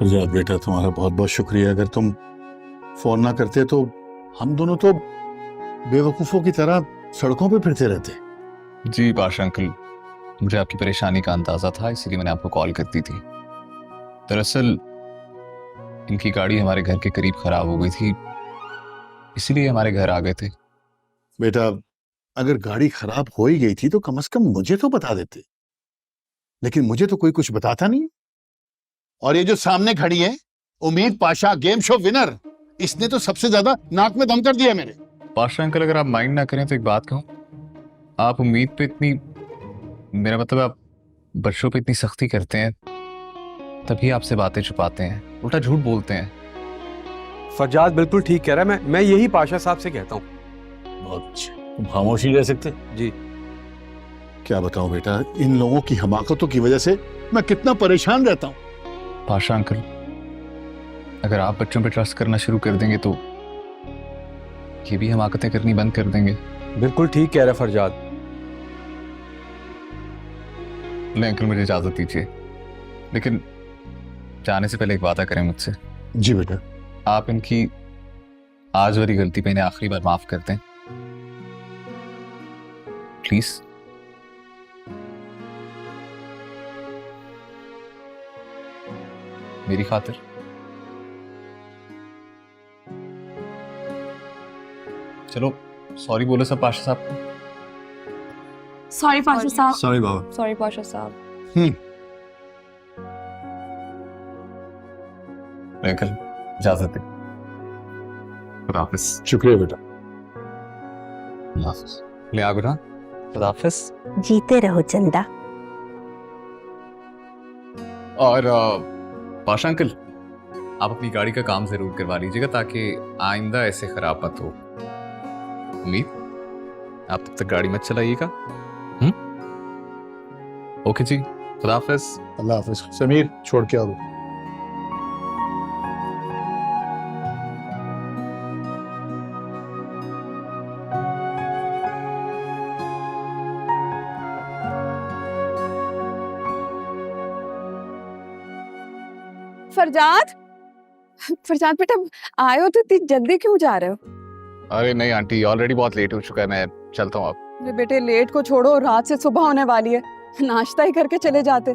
फरजाद बेटा, तुम्हारा बहुत बहुत शुक्रिया। अगर तुम फोन ना करते तो हम दोनों तो बेवकूफों की तरह सड़कों पे फिरते रहते। जी पाशा अंकल, मुझे आपकी परेशानी का अंदाजा था, इसीलिए मैंने आपको कॉल कर दी थी। दरअसल इनकी गाड़ी हमारे घर के करीब खराब हो गई थी, इसीलिए हमारे घर आ गए थे। बेटा, अगर गाड़ी खराब हो ही गई थी तो कम से कम मुझे तो बता देते, लेकिन मुझे तो कोई कुछ बताता नहीं। और ये जो सामने खड़ी है उम्मीद पाशा, गेम शो विनर, इसने तो सबसे ज्यादा नाक में दम कर दिया मेरे। पाशा अंकल, अगर आप माइंड ना करें तो एक बात कहूं। आप उम्मीद पे इतनी, मेरा मतलब आप बच्चों पे इतनी सख्ती करते हैं, तभी आपसे बातें छुपाते हैं, उल्टा झूठ बोलते हैं। फरजाद बिल्कुल ठीक कह रहा है। मैं यही पाशा साहब से कहता हूँ। बहुत अच्छे, तुम खामोश नहीं रह सकते। जी। क्या बताऊं बेटा, इन लोगों की हमाकतों की वजह से मैं कितना परेशान रहता हूं। पाशा अंकल, अगर आप बच्चों पे ट्रस्ट करना शुरू कर देंगे तो ये भी हमाकतें करनी बंद कर देंगे। बिल्कुल ठीक कह रहा है फरजाद। ले अंकल, मुझे इजाजत दीजिए, लेकिन जाने से पहले एक वादा करें मुझसे। जी बेटा। आप इनकी आज वाली गलती पे इन्हें आखिरी बार माफ कर दें, प्लीज। मेरी खातिर। चलो सॉरी बोलो सब पाशा साहब को। सॉरी पाशा साहब। सॉरी बाबा। सॉरी पाशा साहब। अंकल इजाजत दें। खुदा हाफिज। शुक्रिया बेटा। खुदा हाफिज। ले आ गुना। खुदा हाफिज। जीते रहो चंदा। और पाशा अंकल, आप अपनी गाड़ी का काम जरूर करवा लीजिएगा ताकि आइंदा ऐसे खराब मत हो। उम्मीद आप तब तक गाड़ी मत चलाइएगा। ओके जी, खुदा हाफिज। अल्लाह हाफिज। समीर, छोड़ के आओ। फरजाद, फरजाद बेटा आए हो तो इतनी जल्दी क्यों जा रहे हो? अरे नहीं आंटी, ऑलरेडी बहुत लेट हो चुका है, मैं चलता हूँ। आप अरे बेटे लेट को छोड़ो, रात से सुबह होने वाली है, नाश्ता ही करके चले जाते।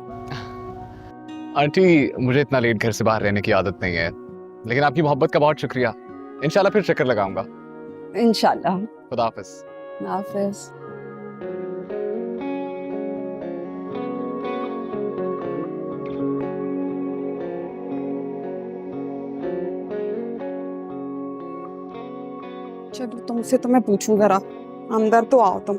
आंटी, मुझे इतना लेट घर से बाहर रहने की आदत नहीं है, लेकिन आपकी मोहब्बत का बहुत शुक्रिया। इंशाल्लाह फिर चक्कर लगाऊंगा। इंशाल्लाह। खुदा हाफिज। हाफिज। चलो तुमसे तो मैं पूछूं, जरा अंदर तो आओ तुम।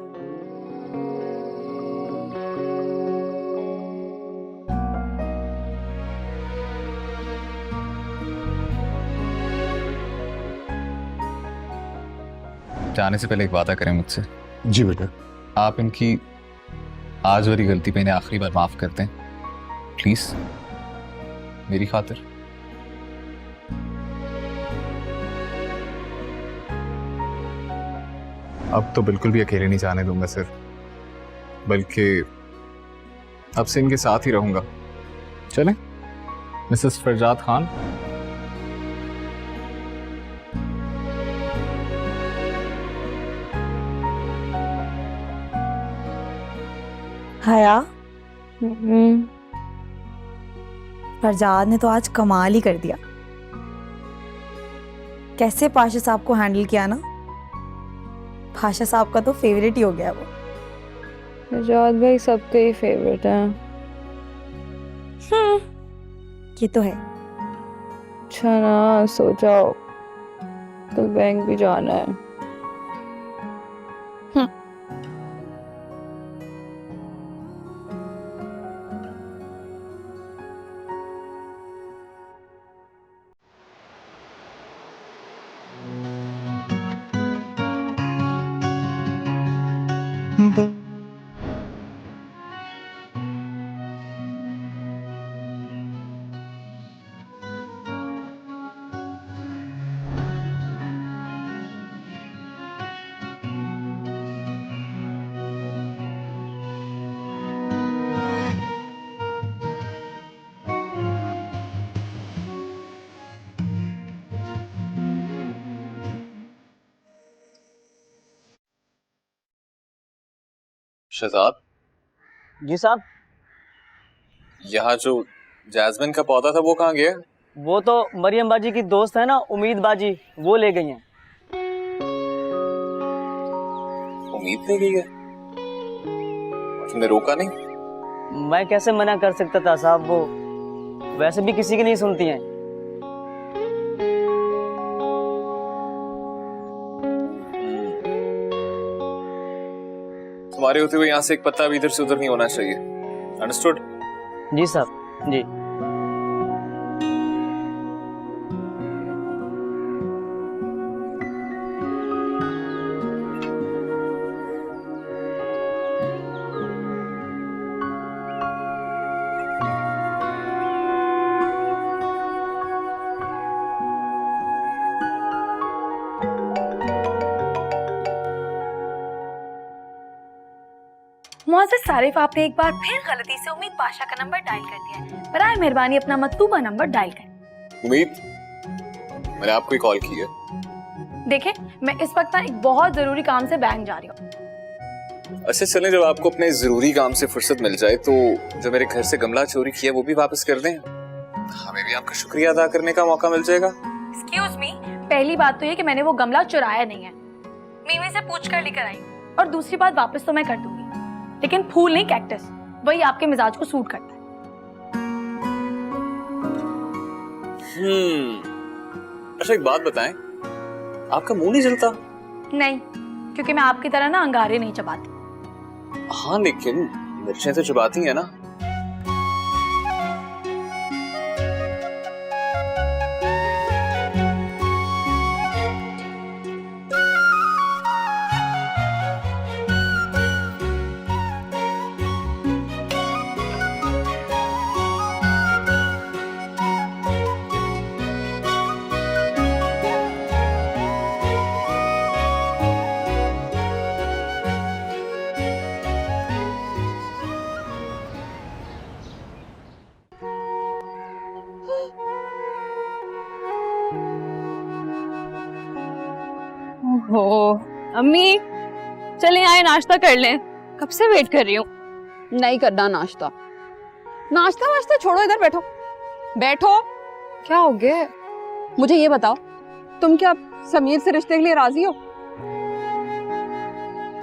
जाने से पहले एक वादा करें मुझसे। जी बेटा। आप इनकी आज वाली गलती पे इन्हें आखिरी बार माफ कर दें, प्लीज, मेरी खातिर। अब तो बिल्कुल भी अकेले नहीं जाने दूंगा सर, बल्कि अब से इनके साथ ही रहूंगा। चलें मिसेस फरजाद खान। हया, फरजाद ने तो आज कमाल ही कर दिया। कैसे पाशा साहब को हैंडल किया ना। पाशा साहब का तो फेवरेट ही हो गया वो। फरजाद भाई सबके ही फेवरेट है। ये तो है। अच्छा ना, सो जाओ, कल बैंक भी जाना है। शहजाद, जी साहब, यहाँ जो जैस्मिन का पौधा था वो कहाँ गया? वो तो मरियम बाजी की दोस्त है ना, उम्मीद बाजी, वो ले गई हैं। उम्मीद नहीं गई है? तुमने रोका नहीं? मैं कैसे मना कर सकता था साहब, वो वैसे भी किसी की नहीं सुनती हैं। तुम्हारे होते हुए यहाँ से एक पत्ता भी इधर से उधर नहीं होना चाहिए। अंडरस्टूड? जी साहब, जी। मुआज़िज़ सारिफ, आपने एक बार फिर गलती से उम्मीद बादशाह का नंबर डायल कर दिया है। बराए मेहरबानी अपना मतलूबा नंबर डायल करें। उम्मीद, मैंने आपको ही कॉल की है। देखिए, मैं इस वक्त ना एक बहुत जरूरी काम से बैंक जा रही हूँ। अच्छा चलें, जब आपको अपने जरूरी काम से फुर्सत मिल जाए तो जो मेरे घर से गमला चोरी किया वो भी वापस कर दें। हमें भी आपका शुक्रिया अदा करने का मौका मिल जाएगा। एक्सक्यूज मी, पहली बात तो ये कि मैंने वो गमला चुराया नहीं है, मीमी से पूछ कर लेकर आई। और दूसरी बात, वापस तो मैं कर दूंगी, लेकिन फूल नहीं, कैक्टस, वही आपके मिजाज को सूट करता है। अच्छा एक बात बताएं, आपका मुंह नहीं जलता? नहीं, क्योंकि मैं आपकी तरह ना अंगारे नहीं चबाती। हाँ लेकिन मिर्चें तो चबाती हैं ना। ओहो अम्मी, चले आए नाश्ता कर लें, कब से वेट कर रही हूँ। नहीं करना नाश्ता, नाश्ता वाश्ता छोड़ो, इधर बैठो बैठो। क्या हो गया? मुझे ये बताओ, तुम क्या समीर से रिश्ते के लिए राजी हो?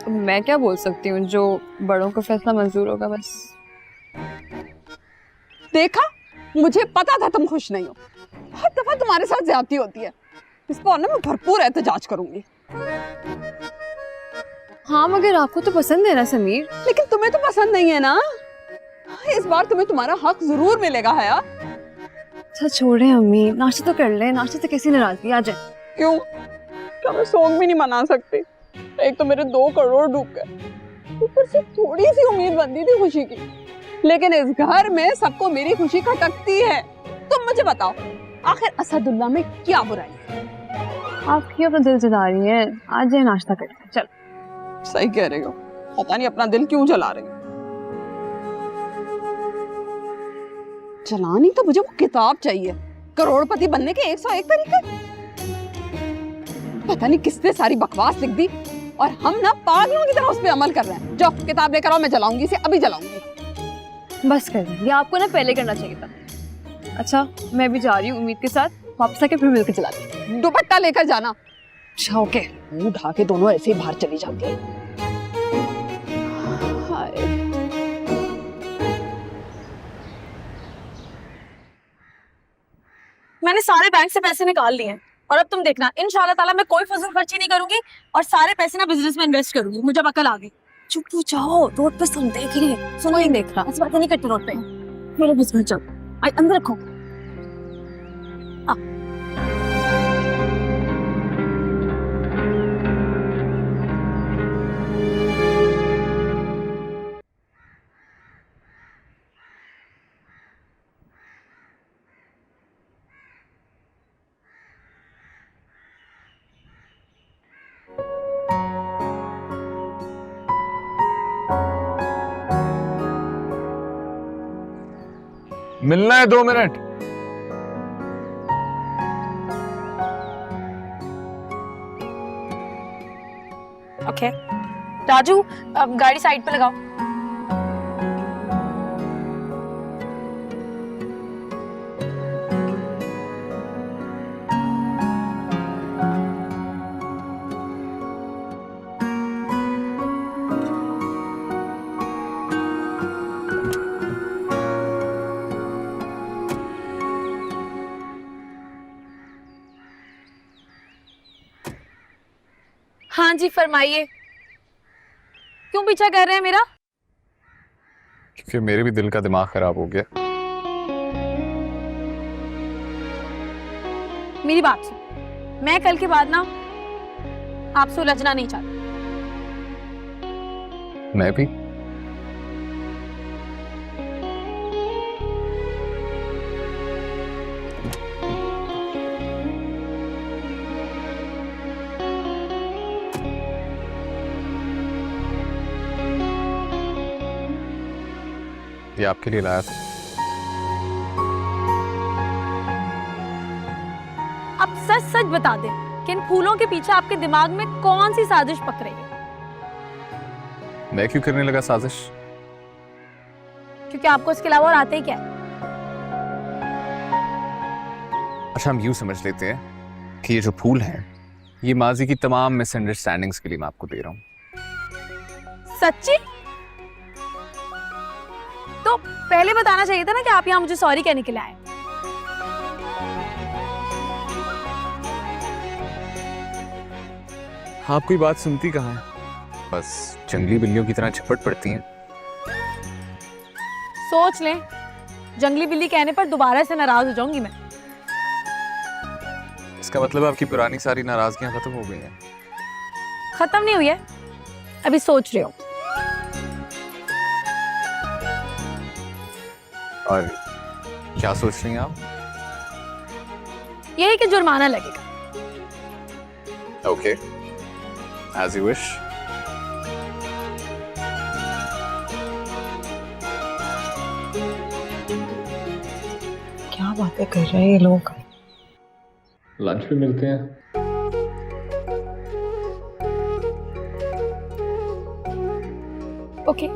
मैं क्या बोल सकती हूँ, जो बड़ों का फैसला मंजूर होगा बस। देखा, मुझे पता था तुम खुश नहीं हो। हर दफा तुम्हारे साथ ज्यादती होती है। इस पर ना मैं भरपूर एहतजाज करूंगी। हाँ मगर आपको तो पसंद है ना समीर। लेकिन तुम्हें तो पसंद नहीं है ना। इस बार तुम्हें तुम्हारा हक जरूर मिलेगा है यार। अच्छा छोड़े अम्मी, नाश्ता तो कर ले, नाश्ते से कैसी नाराजगी आ जाए। क्यों? क्या मैं शौक भी नहीं मना सकती? एक तो मेरे 2 करोड़ डूब गए, ऊपर से थोड़ी सी उम्मीद बनती थी खुशी की। लेकिन इस घर में सबको मेरी खुशी खटकती है। तुम मुझे बताओ, आखिर असदुल्ला में क्या बुराई है? आप क्यों अपना दिल जला रही हैं? आज जाए नाश्ता करते हैं, चल। सही कह रही हो, पता नहीं अपना दिल क्यों जला रही हो। जलानी तो मुझे वो किताब चाहिए, करोड़पति बनने के 101 तरीके। पता नहीं किसने सारी बकवास लिख दी और हम ना पागलों की तरह उस पे अमल कर रहे हैं। जाओ किताब लेकर आओ, मैं जलाऊंगी इसे, अभी जलाऊंगी। बस कर दे, ये आपको ना पहले करना चाहिए था। अच्छा मैं भी जा रही हूँ उम्मीद के साथ, वापस आके फिर मिलकर चलाते। दुपट्टा लेकर जाना। अच्छा ओके। मुंह ढा के दोनों ऐसे ही बाहर चली जाती है। हाय। मैंने सारे बैंक से पैसे निकाल लिए हैं और अब तुम देखना, इंशाल्लाह ताला मैं कोई फजूल खर्ची नहीं करूंगी और सारे पैसे ना बिजनेस में इन्वेस्ट करूंगी। मुझे अकल आ गई। चुप हो जाओ, रोड पे सुन देख रही है, सुन नहीं देख रहा, ऐसी बातें नहीं करते रोड पे। मेरे बिजनेस चल, अंदर रखो। मिलना है 2 मिनट। ओके राजू, अब गाड़ी साइड पे लगाओ। हाँ जी फरमाइए, क्यों पीछा कर रहे हैं मेरा? क्योंकि मेरे भी दिल का दिमाग खराब हो गया। मेरी बात सुन, मैं कल के बाद ना आपसे उलझना नहीं चाहती। मैं भी। ये आपके लिए लाया था। अब सच सच बता दे कि इन फूलों के पीछे आपके दिमाग में कौन सी साजिश पक रही है? मैं क्यों करने लगा साजिश? क्योंकि आपको इसके अलावा और आते ही क्या है? अच्छा, हम यूं समझ लेते हैं कि ये जो फूल हैं ये माजी की तमाम मिसअंडरस्टैंडिंग्स के लिए मैं आपको दे रहा हूं। सच्ची? तो पहले बताना चाहिए था ना कि आप यहाँ मुझे सॉरी कहने के लिए आए। आप कोई बात सुनती कहाँ है? बस जंगली बिल्लियों की तरह झपट पड़ती हैं। सोच लें, जंगली बिल्ली कहने पर दोबारा से नाराज हो जाऊंगी मैं। इसका मतलब आपकी पुरानी सारी नाराजगियां खत्म हो गई हैं। खत्म नहीं हुई है, अभी सोच रहे हो। और क्या सोच रही हैं आप? यही कि जुर्माना लगेगा। Okay, as you wish. क्या बातें कर रहे हैं ये लोग? लंच पे मिलते हैं। ओके।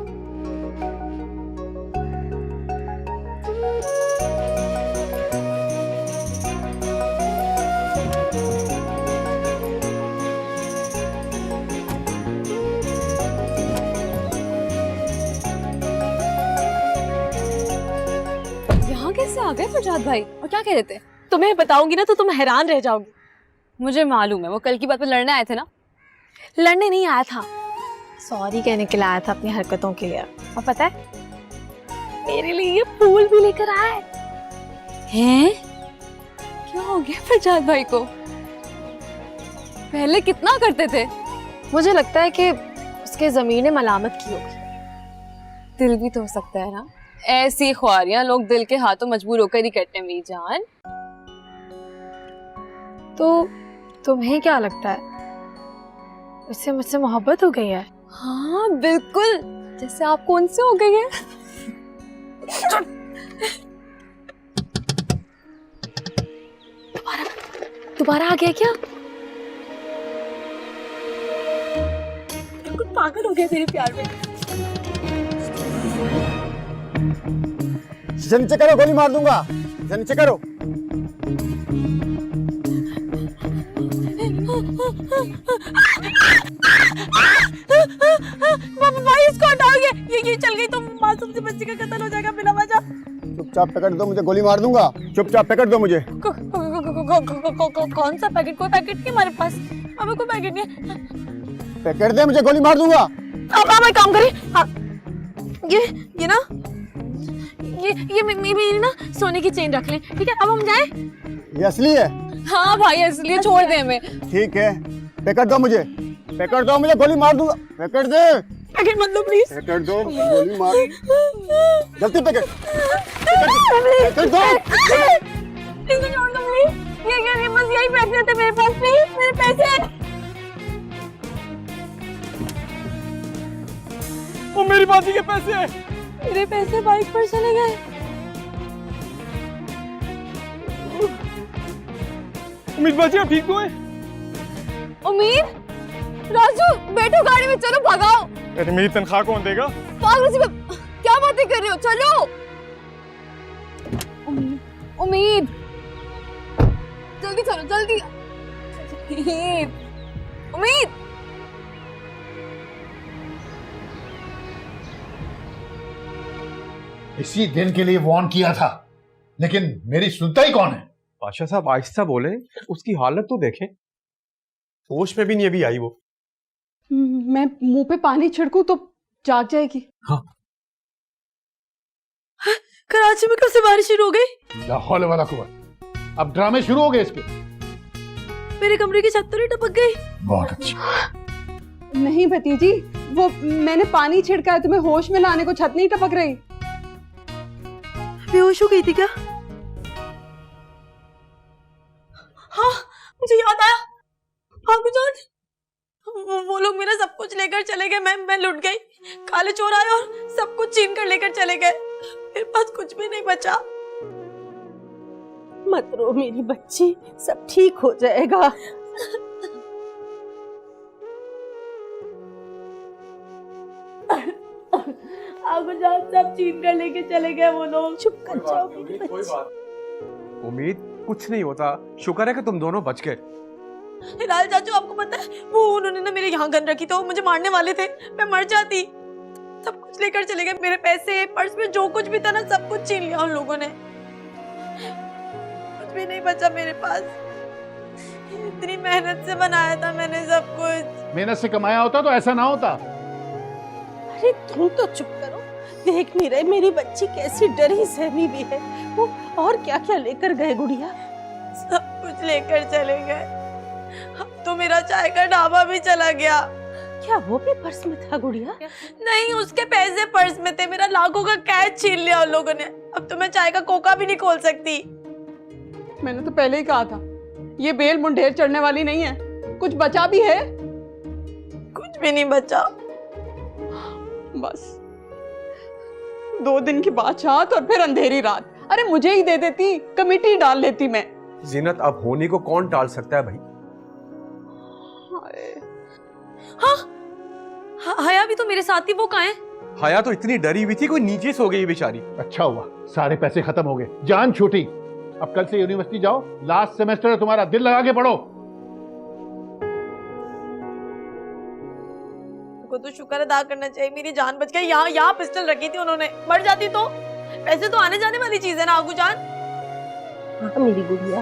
यहाँ कैसे आ गए फरजाद भाई, और क्या कह रहे थे? तुम्हें बताऊंगी ना तो तुम हैरान रह जाओगी। मुझे मालूम है, वो कल की बात पे लड़ने आए थे ना। लड़ने नहीं आया था, सॉरी कहने के लिए आया था अपनी हरकतों के लिए। और पता है, मेरे लिए ये फूल भी लेकर आया है। हैं? क्या हो गया फरजाद भाई को? पहले कितना करते थे। मुझे लगता है कि उसके ज़मीर ने मलामत की होगी। दिल भी तो हो सकता है ना, ऐसी ख्वारियां लोग दिल के हाथों मजबूर होकर ही करते हैं मेरी जान। तो तुम्हें क्या लगता है, उससे मुझसे मोहब्बत हो गई है? हाँ बिल्कुल, जैसे आपको उनसे हो गई है। दोबारा आ गया क्या? कुछ पागल हो गया तेरे प्यार में। शीशा नीचे करो, गोली मार दूंगा। शीशा नीचे करो। भाई इसको हटाओगे, ये चल गई तो मासूम सी बच्ची का कत्ल हो जाएगा बिना वजह। चुपचाप पकड़ दो मुझे, गोली मार दूंगा। चुपचाप पकड़ दो मुझे। कौन सा पैकेट? कोई पैकेट नहीं हमारे पास, हमें कोई पैकेट नहीं है। पकड़ दे मुझे, गोली मार दूंगा। अब आप एक काम करें, ये ना, ये मेरी ना सोने की चेन रख लें, ठीक है? अब हम जाएं? ये असली है? हाँ भाई, इसलिए छोड़ दे हमें। ठीक है, पकड़ दो मुझे, पकड़ दो मुझे, गोली मार दूंगा। पकड़ दे। पैकेट मत लो प्लीज। पकड़ दो, गोली मार। जल्दी पकड़। पकड़ दो। इनको छोड़ दो प्लीज। ये बस यही पैसे थे मेरे पास, प्लीज मेरे पैसे। वो मेरी बाजी के पैसे हैं। मेरे पैसे बाइक पर चले गए। उम्मीद बाजी आप ठीक तो हैं? उम्मीद, राजू बैठो गाड़ी में, चलो भगाओ। अरे मेरी तनख्वाह कौन देगा? पागल सी क्या बातें कर रहे हो, चलो। उम्मीद जल्दी चलो, जल्दी। उम्मीद इसी दिन के लिए वार्न किया था, लेकिन मेरी सुनता ही कौन है? बादशाह साहब आहिस्ता बोले, उसकी हालत तो देखें, होश में भी नहीं अभी आई वो। मैं मुंह पे पानी छिड़कूं तो जाग जाएगी। कराची में कब से बारिश शुरू हो गई? ला हौल वला कुव्वत। अब ड्रामे शुरू हो गए इसके। मेरे कमरे की छत तो नहीं टपक गई? बहुत अच्छी। नहीं भतीजी, वो मैंने पानी छिड़का है, तुम्हें होश में लाने को छत नहीं टपक रही। बेहोश हो गई थी क्या? हाँ, मुझे याद आया। हाँ गुजान, वो लोग मेरा सब कुछ लेकर चले गए। मैं लुट गई। काले चोर आए और सब कुछ छीन कर लेकर चले गए। मेरे पास कुछ भी नहीं बचा। मत रो मेरी बच्ची, सब ठीक हो जाएगा। आगुजान सब छीन कर लेके चले गए वो लोग। चुप कर जाओ मेरी कोई बच्ची। बात। उम्मीद, कुछ नहीं होता। शुक्र है कि तुम दोनों बच गए। हिलाल चाचू, आपको पता है वो उन्होंने ना मेरे यहाँ गन रखी, तो वो मुझे मारने वाले थे। मैं मर जाती। सब कुछ लेकर चले गए। मेरे पैसे, पर्स में जो कुछ भी था ना, सब कुछ छीन लिया उन लोगों ने। कुछ भी नहीं बचा मेरे पास। इतनी मेहनत से बनाया था मैंने सब कुछ। मेहनत से कमाया होता तो ऐसा ना होता। अरे तुम तो चुप करो, देख नहीं रहे मेरी बच्ची कैसी डरी सहमी भी है। वो और क्या क्या लेकर गए गुड़िया? सब कुछ लेकर चले गए। अब तो मेरा चाय का ढाबा भी चला गया। क्या वो भी पर्स में था गुड़िया? नहीं, उसके पैसे पर्स में थे। मेरा लाखों का कैश छीन लिया उन लोगों ने। अब तो मैं चाय का कोका भी नहीं खोल सकती। मैंने तो पहले ही कहा था, ये बेल मुंडेर चढ़ने वाली नहीं है। कुछ बचा भी है? कुछ भी नहीं बचा। बस 2 दिन की बादशाहत और फिर अंधेरी रात। अरे मुझे ही दे देती, कमेटी डाल लेती मैं। जीनत, अब होने को कौन टाल सकता है भाई? हाँ, हया भी तो मेरे साथ ही। वो कहाँ है? हया तो इतनी डरी हुई थी, कोई नीचे सो गई बेचारी। अच्छा हुआ, सारे पैसे खत्म हो गए, जान छूटी। अब कल से यूनिवर्सिटी जाओ, लास्ट सेमेस्टर है तुम्हारा, दिल लगा के पढ़ो। को तो शुक्र अदा करना चाहिए, मेरी जान बच गई। यहाँ पिस्टल रखी थी उन्होंने। मर जाती तो। पैसे तो आने जाने वाली चीज है ना आगू जान। हाँ मेरी गुड़िया।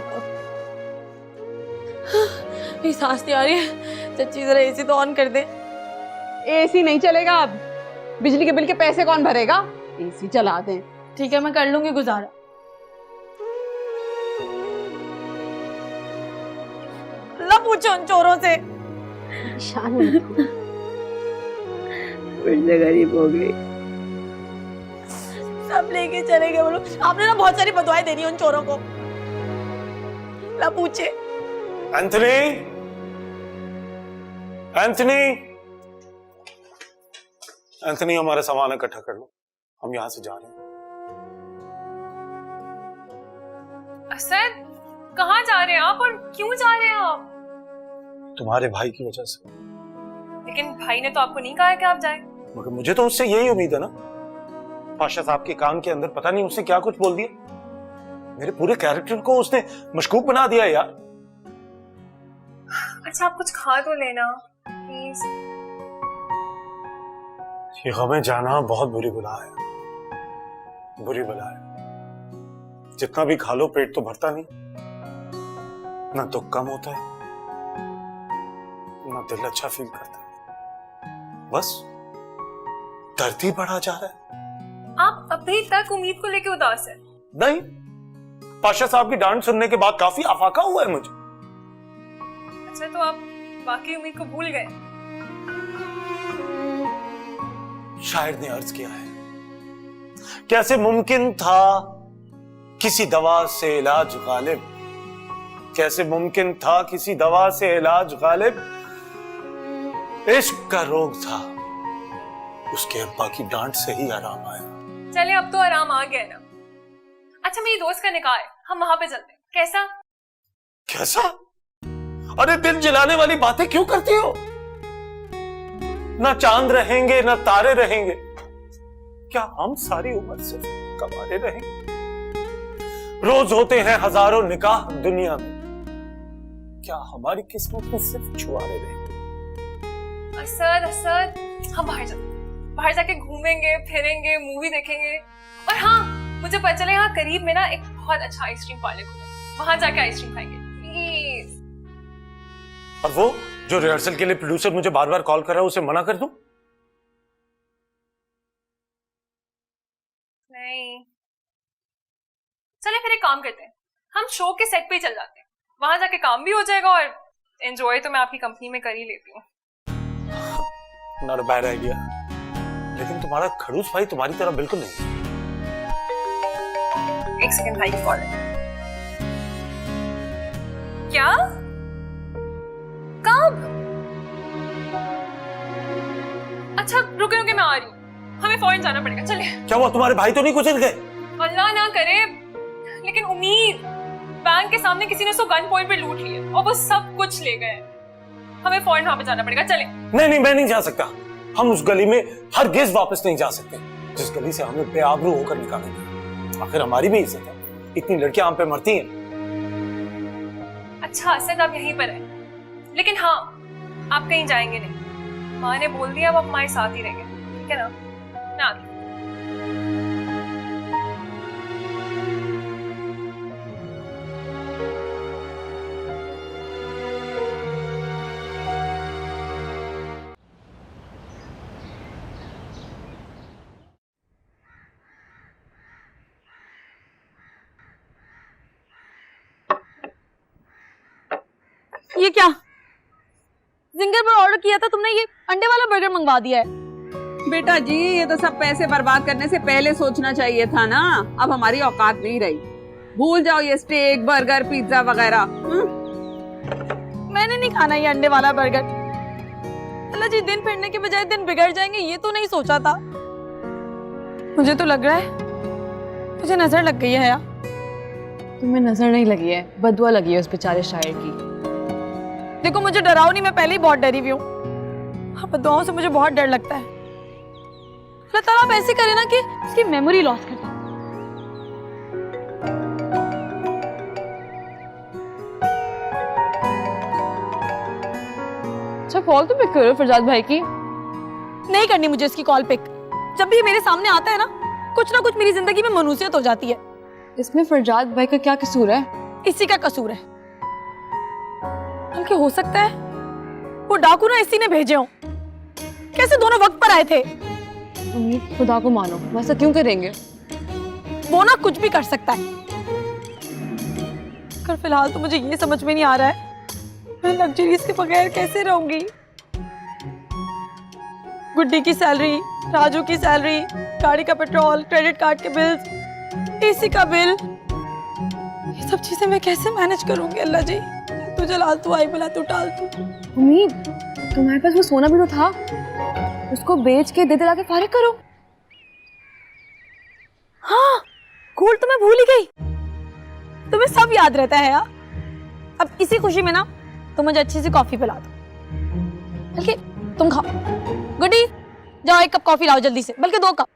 मेरी सांस नहीं आ रही है। चच्ची जरा एसी तो ऑन कर दे। एसी नहीं चलेगा अब। बिजली के बिल के पैसे कौन भरेगा? एसी चला दें। ठीक है, मैं कर लूंगी गुजारा। अल्लाह पूछो उन चोरों से। परेशान मत हो। गरीब हो गई। सब लेके चले गए वो लोग। आपने ना बहुत सारी बदुआएं दे दी उन चोरों को। अल्लाह पूछे। एंथनी, एंथनी, एंथनी, हमारा सामान इकट्ठा कर लो, हम यहां से जा रहे हैं। असद, कहाँ जा रहे हैं आप और क्यों जा रहे हैं आप? तुम्हारे भाई की वजह से। लेकिन भाई ने तो आपको नहीं कहा है कि आप जाएं। मगर मुझे तो उससे यही उम्मीद है ना। पाशा साहब के कान के अंदर पता नहीं उसने क्या कुछ बोल दिया। मेरे पूरे कैरेक्टर को उसने मशकूक बना दिया यार। अच्छा, आप कुछ खा तो लेना प्लीज। ये गमे जाना बहुत बुरी बला है, बुरी बला है। जितना भी खा लो पेट तो भरता नहीं, ना दुख कम होता है, ना दिल अच्छा फील करता है, बस दर्द ही बढ़ा जा रहा है। आप अभी तक उम्मीद को लेके उदास है? नहीं, पाशा साहब की डांट सुनने के बाद काफी अफाका हुआ है मुझे। अच्छा, तो आप बाकी उम्मीद को भूल गए? शायर ने अर्ज किया है, कैसे मुमकिन था किसी दवा से इलाज गालिब, कैसे मुमकिन था किसी दवा से इलाज गालिब, इश्क का रोग था, उसके अब्बा की डांट से ही आराम आया। चले, अब तो आराम आ गया ना। अच्छा, मेरी दोस्त का निकाह है, हम वहां पे चलते हैं, कैसा? कैसा? अरे दिल जलाने वाली बातें क्यों करती हो? ना चांद रहेंगे ना तारे रहेंगे, क्या हम सारी उम्र सिर्फ कमारे रहेंगे? रोज होते हैं हजारों निकाह दुनिया में, क्या हमारी किस्मत में सिर्फ छुआरे रहेंगे? असद, असद, हम बाहर चलते हैं। बाहर जाके घूमेंगे, फिरेंगे, मूवी देखेंगे। और हाँ, मुझे पता चले यहाँ करीब में ना एक बहुत अच्छा आइसक्रीम पार्लर खुला है, वहां जाके आइसक्रीम खाएंगे प्लीज। और वो जो रिहर्सल के लिए प्रोड्यूसर मुझे बार बार कॉल कर रहा है उसे मना कर दूं? नहीं, चले फिर एक काम करते हैं, हम शो के सेट पे ही चल जाते हैं, वहां जाके काम भी हो जाएगा और एंजॉय तो मैं आपकी कंपनी में कर ही लेती हूँ। नॉट अ बैड आइडिया, लेकिन तुम्हारा खड़ूस भाई तुम्हारी तरह बिल्कुल नहीं। एक सेकंड भाई, कॉल है। क्या? कब? अच्छा रुके रुके, मैं आ रही हूँ, हमें फौरन जाना पड़ेगा, चले। क्या हुआ, तुम्हारे भाई तो नहीं कुचल गए? अल्लाह ना करे, लेकिन उम्मीद, बैंक के सामने किसी ने उसको गन पॉइंट पे लूट लिया और वो सब कुछ ले गए। हमें फौरन वहां पे जाना पड़ेगा, चले। नहीं, मैं नहीं जा सकता। हम उस गली में हरगिज वापस नहीं जा सकते जिस गली से हमें बेआबरू होकर निकाले गए। आखिर हमारी भी इज्जत है, इतनी लड़कियां हम पे मरती हैं। अच्छा असद आप यहीं पर है, लेकिन हाँ आप कहीं जाएंगे नहीं, माँ ने बोल दिया, अब आप हमारे साथ ही रहेंगे, ठीक है ना? मैं आती हूँ। ये क्या जिंगर पर ऑर्डर किया था तुमने, ये अंडे वाला बर्गर मंगवा दिया है। बेटा जी, ये तो सब पैसे बर्बाद करने से पहले सोचना चाहिए था ना। अब हमारी औकात नहीं रही, भूल जाओ ये स्टेक, बर्गर, पिज्जा वगैरह। मैंने नहीं खाना ये अंडे वाला बर्गर। अल्लाह जी, दिन फिरने के बजाय दिन बिगड़ जाएंगे ये तो नहीं सोचा था। मुझे तो लग रहा है मुझे नजर लग गई है यार। तुम्हें नजर नहीं लगी है, बदुआ लगी है उस बेचारे शायर की। देखो मुझे डराओ नहीं, मैं पहले ही बहुत डरी हुई हूँ। हाँ, बदुआओं से मुझे बहुत डर लगता है। अल्लाह ताला आप ऐसे करे ना कि उसकी मेमोरी लॉस कर दे। अच्छा कॉल तो पिक करो फरजाद भाई की। नहीं करनी मुझे इसकी कॉल पिक। जब भी मेरे सामने आता है ना कुछ मेरी जिंदगी में मनुष्यत हो जाती है। इसमें फरजाद भाई का क्या कसूर है? इसी का कसूर है। बल्कि हो सकता है वो डाकू ना इसी ने भेजे हो। कैसे दोनों वक्त पर आए थे? उम्मीद खुदा को मानो, वैसा क्यों करेंगे? वो ना कुछ भी कर सकता है। पर फिलहाल तो मुझे ये समझ में नहीं आ रहा है मैं लग्जरीज के बगैर कैसे रहूंगी। गुड्डी की सैलरी, राजू की सैलरी, गाड़ी का पेट्रोल, क्रेडिट कार्ड के बिल्स, एसी का बिल, ये सब चीजें मैं कैसे मैनेज करूंगी? अल्लाह जी, तू जलाल, तू आई बुला, तू टाल तू। उम्मीद, तुम्हारे पास वो सोना भी तो था, उसको बेच के दे दिला के फारिग करो। हाँ, गोल्ड तो मैं भूल ही गई। तुम्हें सब याद रहता है यार। अब इसी खुशी में ना तुम मुझे अच्छी सी कॉफी पिला दो। बल्कि तुम खाओ। गुड्डी, जाओ एक कप कॉफी लाओ जल्दी से, बल्कि 2 कप।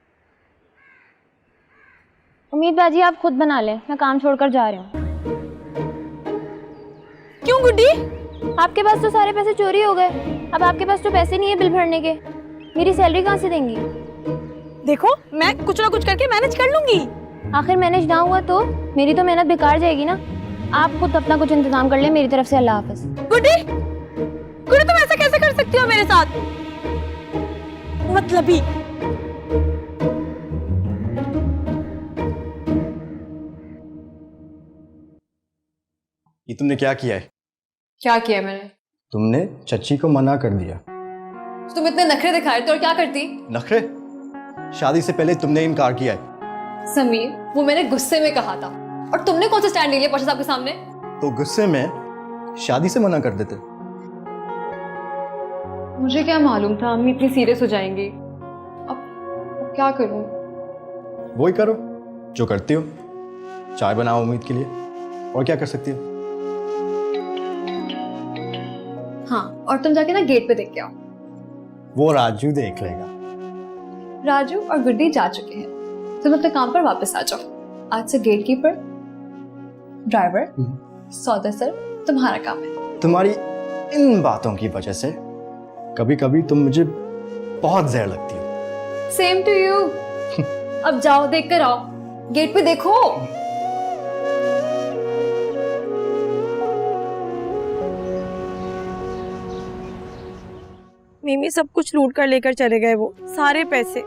उम्मीद बाजी आप खुद बना लें, मैं काम छोड़कर जा रही हूँ। क्यों गुड्डी? आपके पास तो सारे पैसे चोरी हो गए, अब आपके पास तो पैसे नहीं है बिल भरने के। मेरी सैलरी कहाँ से देंगी? देखो मैं कुछ ना कुछ करके मैनेज कर लूंगी। आखिर मैनेज ना हुआ तो मेरी तो मेहनत बेकार जाएगी ना। आप खुद अपना कुछ इंतजाम कर लें, मेरी तरफ से अल्लाह हाफिज। गुड्डी, गुड्डी तुम ऐसा कैसे कर सकती हो मेरे साथ? मतलबी। ये तुमने क्या किया है? क्या किया मैंने? तुमने चच्ची को मना कर दिया। तुम इतने नखरे दिखाए तो और क्या करती? नखरे? शादी से पहले तुमने इनकार किया है। समीर, वो मैंने गुस्से में कहा था और तुमने कौन सा स्टैंड ले लिया पाशा साहब के सामने? तो गुस्से में शादी से मना कर देते। मुझे क्या मालूम था अम्मी इतनी सीरियस हो जाएंगी। अब क्या करूं? वही करो जो करती हो, चाय बनाओ उम्मीद के लिए, और क्या कर सकती हो? हाँ, और तुम जाके ना गेट पे देख के आओ। वो राजू देख लेगा। राजू और गुड्डी जा चुके हैं, तुम अपने काम पर वापस आ जाओ। आज से गेट कीपर, ड्राइवर, सौदा तुम्हारा काम है। तुम्हारी इन बातों की वजह से कभी कभी तुम मुझे बहुत जहर लगती हो। Same to you. अब जाओ देख कर आओ, गेट पे देखो। मिमी सब कुछ लूट कर लेकर चले गए, वो सारे पैसे,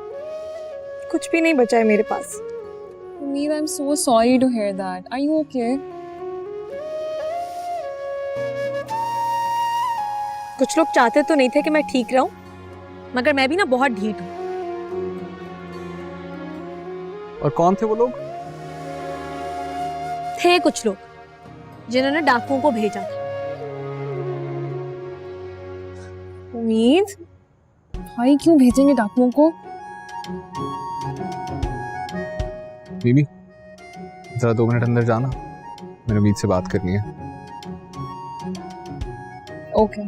कुछ भी नहीं बचा है मेरे पास। उम्मीद, I'm so sorry to hear that. Are you okay? कुछ लोग चाहते तो नहीं थे कि मैं ठीक रहूं, मगर मैं भी ना बहुत ढीठ हूं। और कौन थे वो लोग? थे कुछ लोग जिन्होंने डाकुओं को भेजा था। उम्मीद, भाई क्यों भेजेंगे डाकुओं को? मिमी, जरा 2 मिनट अंदर जाना, मैंने उम्मीद से बात करनी है। ओके।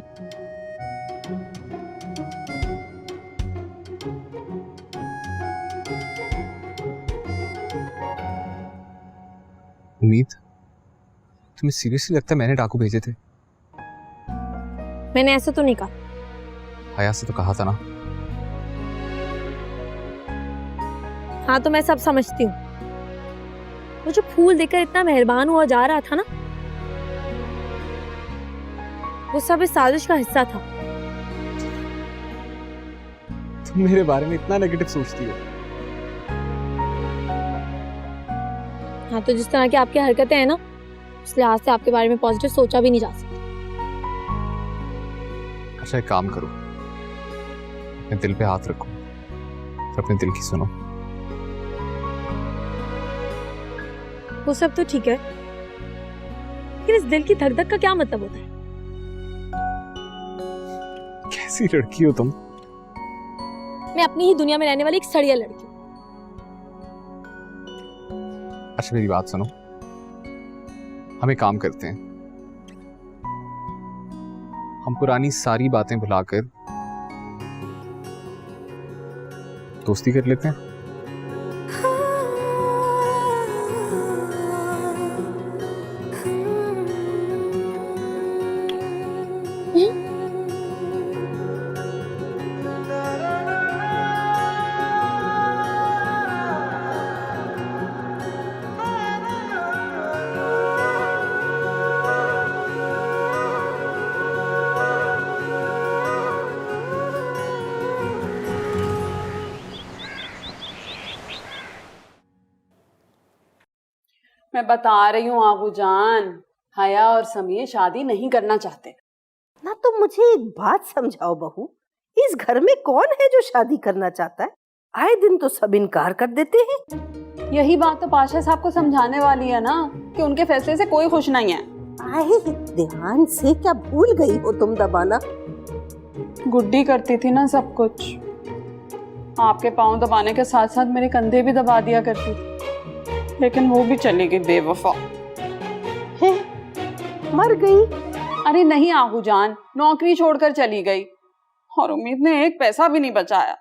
उम्मीद, तुम्हें सीरियसली लगता है मैंने डाकू भेजे थे? मैंने ऐसा तो नहीं कहा। हया से तो कहा था ना। हाँ तो मैं सब समझती हूँ। वो जो फूल देकर इतना मेहरबान हुआ जा रहा था ना, वो सब इस साजिश का हिस्सा था। तुम मेरे बारे में इतना नेगेटिव सोचती हो? हाँ तो जिस तरह की आपकी हरकतें हैं ना, उस लिहाज से आपके बारे में पॉजिटिव सोचा भी नहीं जा सकता। अच्छा एक काम करो, अपने दिल पे हाथ रखो और अपने दिल की सुनो। वो सब तो ठीक है, लेकिन इस दिल की धक धक का क्या मतलब होता है? कैसी लड़की हो तुम? मैं अपनी ही दुनिया में रहने वाली एक सड़िया लड़की हूँ। अच्छा मेरी बात सुनो, हम एक काम करते हैं, हम पुरानी सारी बातें भुलाकर दोस्ती कर लेते हैं। मैं बता रही हूँ आबू जान, हया और समीर शादी नहीं करना चाहते। ना तो मुझे एक बात समझाओ बहू, इस घर में कौन है जो शादी करना चाहता है? आए दिन तो सब इनकार कर देते हैं। यही बात तो पाशा साहब को समझाने वाली है ना, कि उनके फैसले से कोई खुश नहीं है। आए ध्यान से क्या भूल गई हो तुम दबाना? गुड्डी करती थी ना सब कुछ, आपके पाँव दबाने के साथ साथ मेरे कंधे भी दबा दिया करती थी, लेकिन वो भी चली गई बेवफा। है मर गई? अरे नहीं आहू जान, नौकरी छोड़कर चली गई और उम्मीद ने एक पैसा भी नहीं बचाया।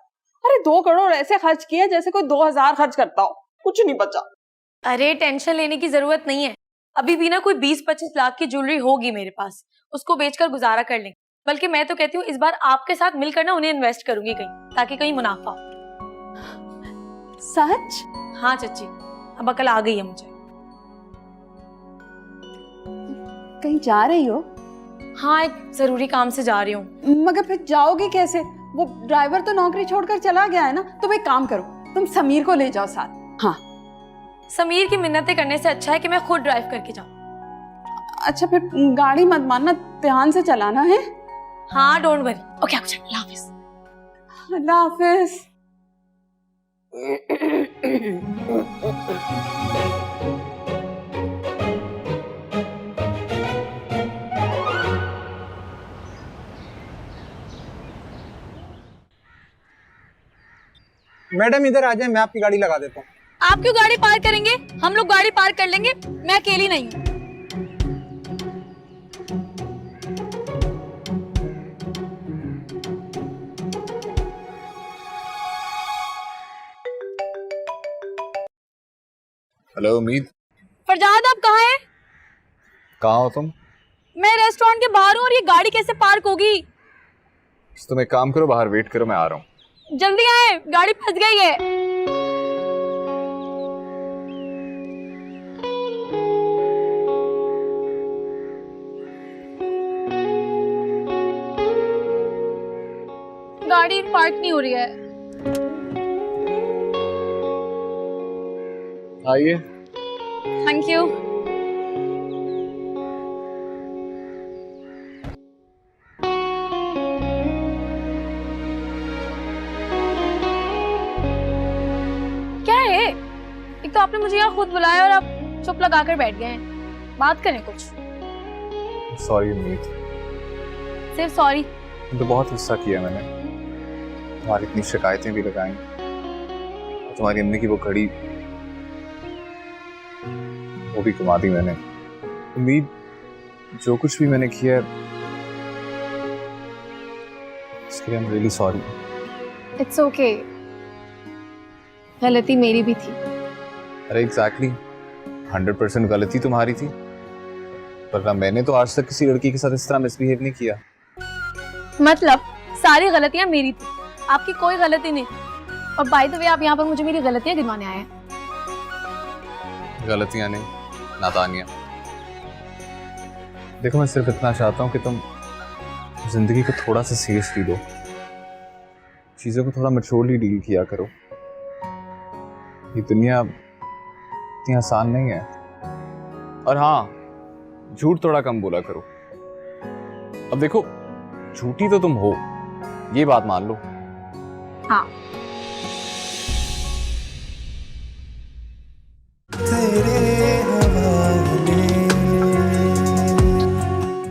अरे 2 करोड़ ऐसे खर्च किए जैसे कोई 2000 खर्च करता हो, कुछ नहीं बचा। अरे टेंशन लेने की जरूरत नहीं है, अभी भी ना कोई 20-25 लाख की ज्वेलरी होगी मेरे पास, उसको बेचकर गुजारा कर लेंगे। बल्कि मैं तो कहती हूँ इस बार आपके साथ मिलकर ना उन्हें इन्वेस्ट करूंगी कहीं, ताकि कहीं मुनाफा हो। सच? हाँ चच्ची, अब अकल आ गई है मुझे। कहीं जा रही हो? हाँ एक जरूरी काम से जा रही हूँ। मगर फिर जाओगी कैसे? वो ड्राइवर तो नौकरी छोड़कर चला गया है ना। तुम एक काम करो, तुम समीर को ले जाओ साथ। हाँ समीर की मिन्नतें करने से अच्छा है कि मैं खुद ड्राइव करके जाऊँ। अच्छा फिर गाड़ी मत मानना, ध्यान से चलाना है। हाँ don't worry. Okay Allah Hafiz. Allah Hafiz. Madam इधर आ जाए, मैं आपकी गाड़ी लगा देता हूँ। आप क्यों गाड़ी पार्क करेंगे? हम लोग गाड़ी पार्क कर लेंगे, मैं अकेली नहीं हूँ। हेलो उम्मीद। फरजाद आप कहाँ हैं? कहाँ हो तुम? मैं रेस्टोरेंट के बाहर हूँ और ये गाड़ी कैसे पार्क होगी? तुम एक काम करो, बाहर वेट करो, मैं आ रहा हूँ। जल्दी आए, गाड़ी फंस गई है। सीट पार्क नहीं हो रही है। आइए। Thank you. क्या है? एक तो आपने मुझे यहाँ खुद बुलाया और आप चुप लगा कर बैठ गए हैं। बात करें कुछ। सॉरी उम्मीद, सिर्फ सॉरी? तो बहुत गुस्सा किया मैंने, तुम्हारी इतनी शिकायतें भी लगाई, और तुम्हारी अम्मी की वो घड़ी वो भी घुमा दी मैंने। उम्मीद, जो कुछ भी मैंने किया है इसके लिए I am really sorry. It's okay, गलती मेरी भी थी। अरे एग्जैक्टली 100% गलती तुम्हारी थी, वरना मैंने तो आज तक किसी लड़की के साथ इस तरह मिसबिहेव नहीं किया। मतलब सारी गलतियां मेरी थी, आपकी कोई गलती नहीं। और बाय द वे आप यहाँ पर मुझे मेरी गलतियां गिनवाने आए हैं। गलतियां नहीं, नादानियां। देखो मैं सिर्फ इतना चाहता हूँ कि तुम जिंदगी को थोड़ा सा सीरियसली लो, चीजों को थोड़ा मैच्योरली डील किया करो। ये दुनिया इतनी आसान नहीं है। और हाँ, झूठ थोड़ा कम बोला करो। अब देखो, झूठी तो तुम हो, ये बात मान लो। हाँ। तेरे